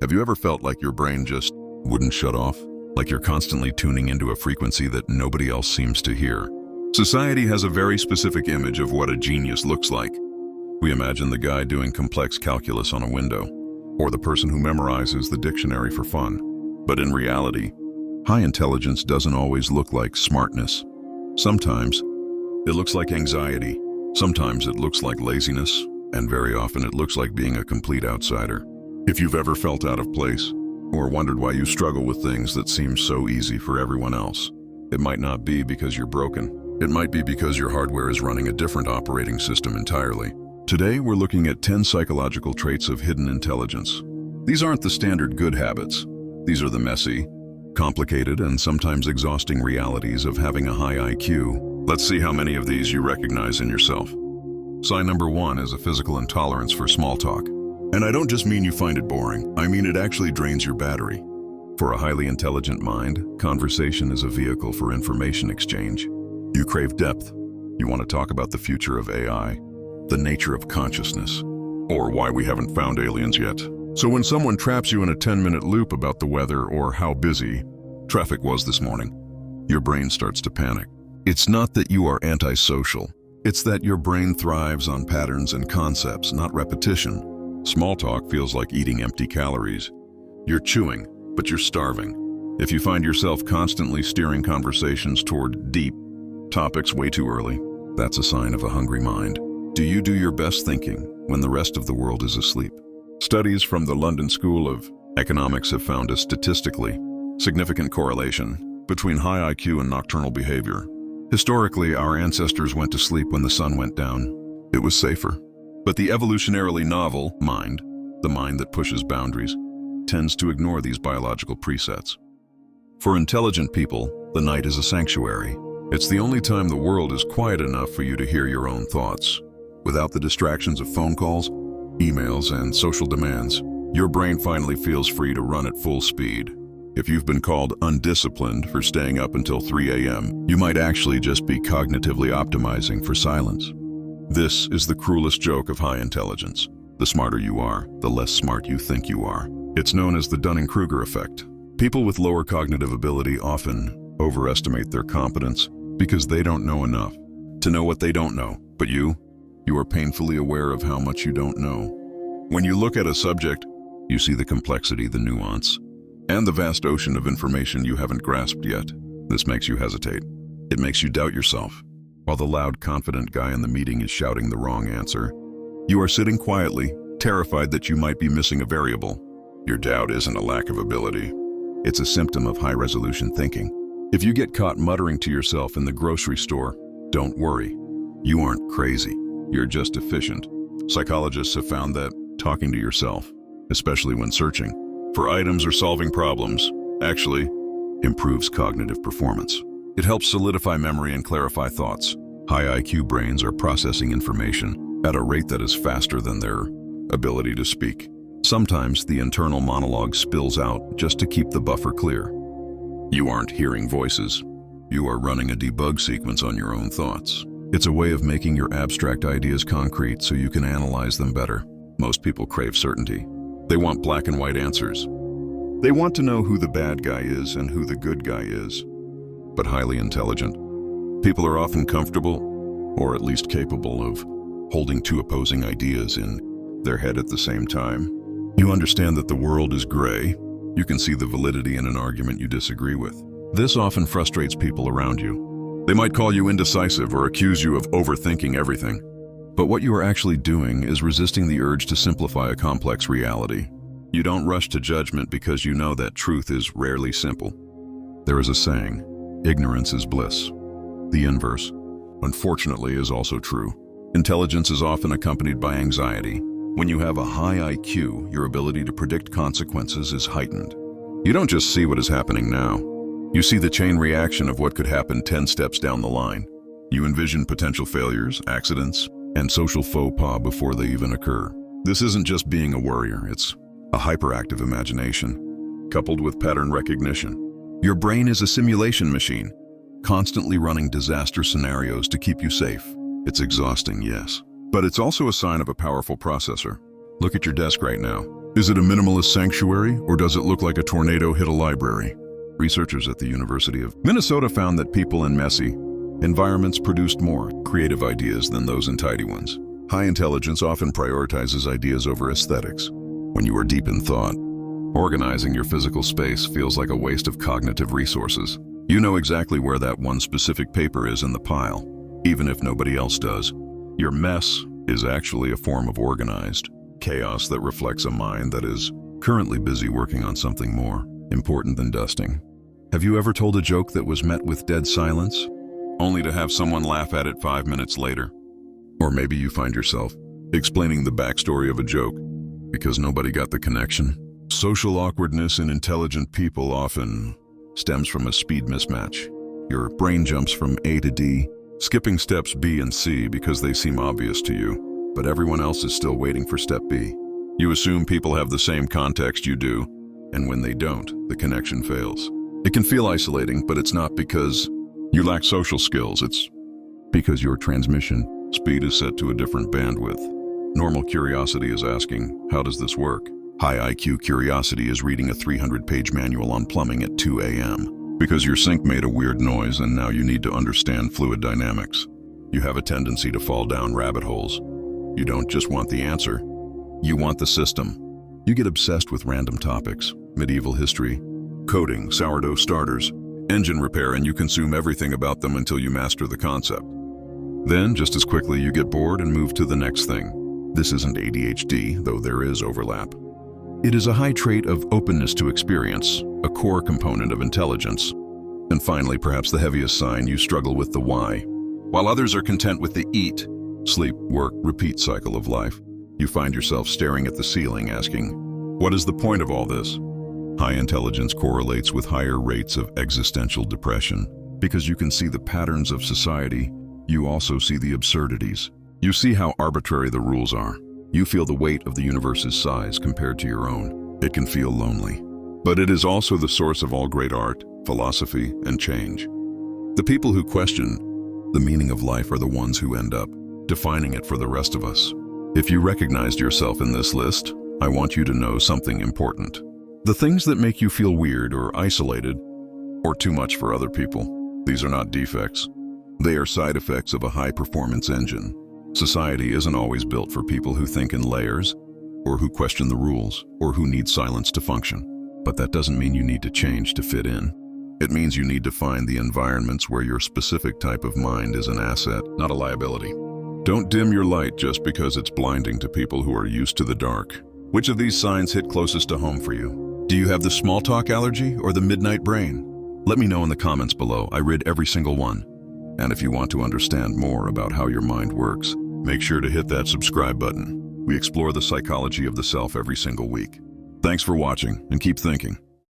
Have you ever felt like your brain just wouldn't shut off? Like you're constantly tuning into a frequency that nobody else seems to hear? Society has a very specific image of what a genius looks like. We imagine the guy doing complex calculus on a window, or the person who memorizes the dictionary for fun. But in reality, high intelligence doesn't always look like smartness. Sometimes it looks like anxiety. Sometimes it looks like laziness, and very often it looks like being a complete outsider. If you've ever felt out of place, or wondered why you struggle with things that seem so easy for everyone else, it might not be because you're broken. It might be because your hardware is running a different operating system entirely. Today, we're looking at 10 psychological traits of hidden intelligence. These aren't the standard good habits. These are the messy, complicated, and sometimes exhausting realities of having a high IQ. Let's see how many of these you recognize in yourself. Sign number 1 is a physical intolerance for small talk. And I don't just mean you find it boring, I mean it actually drains your battery. For a highly intelligent mind, conversation is a vehicle for information exchange. You crave depth. You want to talk about the future of AI, the nature of consciousness, or why we haven't found aliens yet. So when someone traps you in a 10-minute loop about the weather or how busy traffic was this morning, your brain starts to panic. It's not that you are antisocial. It's that your brain thrives on patterns and concepts, not repetition. Small talk feels like eating empty calories. You're chewing, but you're starving. If you find yourself constantly steering conversations toward deep topics way too early, that's a sign of a hungry mind. Do you do your best thinking when the rest of the world is asleep? Studies from the London School of Economics have found a statistically significant correlation between high IQ and nocturnal behavior. Historically, our ancestors went to sleep when the sun went down. It was safer. But the evolutionarily novel mind, the mind that pushes boundaries, tends to ignore these biological presets. For intelligent people, the night is a sanctuary. It's the only time the world is quiet enough for you to hear your own thoughts. Without the distractions of phone calls, emails, and social demands, your brain finally feels free to run at full speed. If you've been called undisciplined for staying up until 3 a.m., you might actually just be cognitively optimizing for silence. This is the cruelest joke of high intelligence. The smarter you are, the less smart you think you are. It's known as the Dunning-Kruger effect. People with lower cognitive ability often overestimate their competence because they don't know enough to know what they don't know. But you are painfully aware of how much you don't know. When you look at a subject, you see the complexity, the nuance, and the vast ocean of information you haven't grasped yet. This makes you hesitate. It makes you doubt yourself. While the loud, confident guy in the meeting is shouting the wrong answer, you are sitting quietly, terrified that you might be missing a variable. Your doubt isn't a lack of ability. It's a symptom of high-resolution thinking. If you get caught muttering to yourself in the grocery store, don't worry. You aren't crazy. You're just efficient. Psychologists have found that talking to yourself, especially when searching for items or solving problems, actually improves cognitive performance. It helps solidify memory and clarify thoughts. High IQ brains are processing information at a rate that is faster than their ability to speak. Sometimes the internal monologue spills out just to keep the buffer clear. You aren't hearing voices. You are running a debug sequence on your own thoughts. It's a way of making your abstract ideas concrete so you can analyze them better. Most people crave certainty. They want black and white answers. They want to know who the bad guy is and who the good guy is. But highly intelligent people are often comfortable, or at least capable of, holding two opposing ideas in their head at the same time. You understand that the world is gray. You can see the validity in an argument you disagree with. This often frustrates people around you. They might call you indecisive or accuse you of overthinking everything. But what you are actually doing is resisting the urge to simplify a complex reality. You don't rush to judgment because you know that truth is rarely simple. There is a saying, ignorance is bliss. The inverse, unfortunately, is also true. Intelligence is often accompanied by anxiety. When you have a high IQ, your ability to predict consequences is heightened. You don't just see what is happening now. You see the chain reaction of what could happen 10 steps down the line. You envision potential failures, accidents, and social faux pas before they even occur. This isn't just being a worrier, it's a hyperactive imagination, coupled with pattern recognition. Your brain is a simulation machine, constantly running disaster scenarios to keep you safe. It's exhausting, yes, but it's also a sign of a powerful processor. Look at your desk right now. Is it a minimalist sanctuary, or does it look like a tornado hit a library? Researchers at the University of Minnesota found that people in messy environments produced more creative ideas than those in tidy ones. High intelligence often prioritizes ideas over aesthetics. When you are deep in thought, organizing your physical space feels like a waste of cognitive resources. You know exactly where that one specific paper is in the pile, even if nobody else does. Your mess is actually a form of organized chaos that reflects a mind that is currently busy working on something more important than dusting. Have you ever told a joke that was met with dead silence, only to have someone laugh at it 5 minutes later? Or maybe you find yourself explaining the backstory of a joke because nobody got the connection. Social awkwardness in intelligent people often stems from a speed mismatch. Your brain jumps from A to D, skipping steps B and C because they seem obvious to you, but everyone else is still waiting for step B. You assume people have the same context you do, and when they don't, the connection fails. It can feel isolating, but it's not because you lack social skills. It's because your transmission speed is set to a different bandwidth. Normal curiosity is asking, how does this work? High IQ curiosity is reading a 300-page manual on plumbing at 2 a.m. because your sink made a weird noise and now you need to understand fluid dynamics. You have a tendency to fall down rabbit holes. You don't just want the answer, you want the system. You get obsessed with random topics, medieval history, coding, sourdough starters, engine repair, and you consume everything about them until you master the concept. Then, just as quickly, you get bored and move to the next thing. This isn't ADHD, though there is overlap. It is a high trait of openness to experience, a core component of intelligence. And finally, perhaps the heaviest sign, you struggle with the why. While others are content with the eat, sleep, work, repeat cycle of life, you find yourself staring at the ceiling asking, what is the point of all this? High intelligence correlates with higher rates of existential depression. Because you can see the patterns of society, you also see the absurdities. You see how arbitrary the rules are. You feel the weight of the universe's size compared to your own. It can feel lonely. But it is also the source of all great art, philosophy, and change. The people who question the meaning of life are the ones who end up defining it for the rest of us. If you recognized yourself in this list, I want you to know something important. The things that make you feel weird or isolated or too much for other people, these are not defects. They are side effects of a high-performance engine. Society isn't always built for people who think in layers, or who question the rules, or who need silence to function. But that doesn't mean you need to change to fit in. It means you need to find the environments where your specific type of mind is an asset, not a liability. Don't dim your light just because it's blinding to people who are used to the dark. Which of these signs hit closest to home for you? Do you have the small talk allergy or the midnight brain? Let me know in the comments below. I read every single one. And if you want to understand more about how your mind works, make sure to hit that subscribe button. We explore the psychology of the self every single week. Thanks for watching, and keep thinking.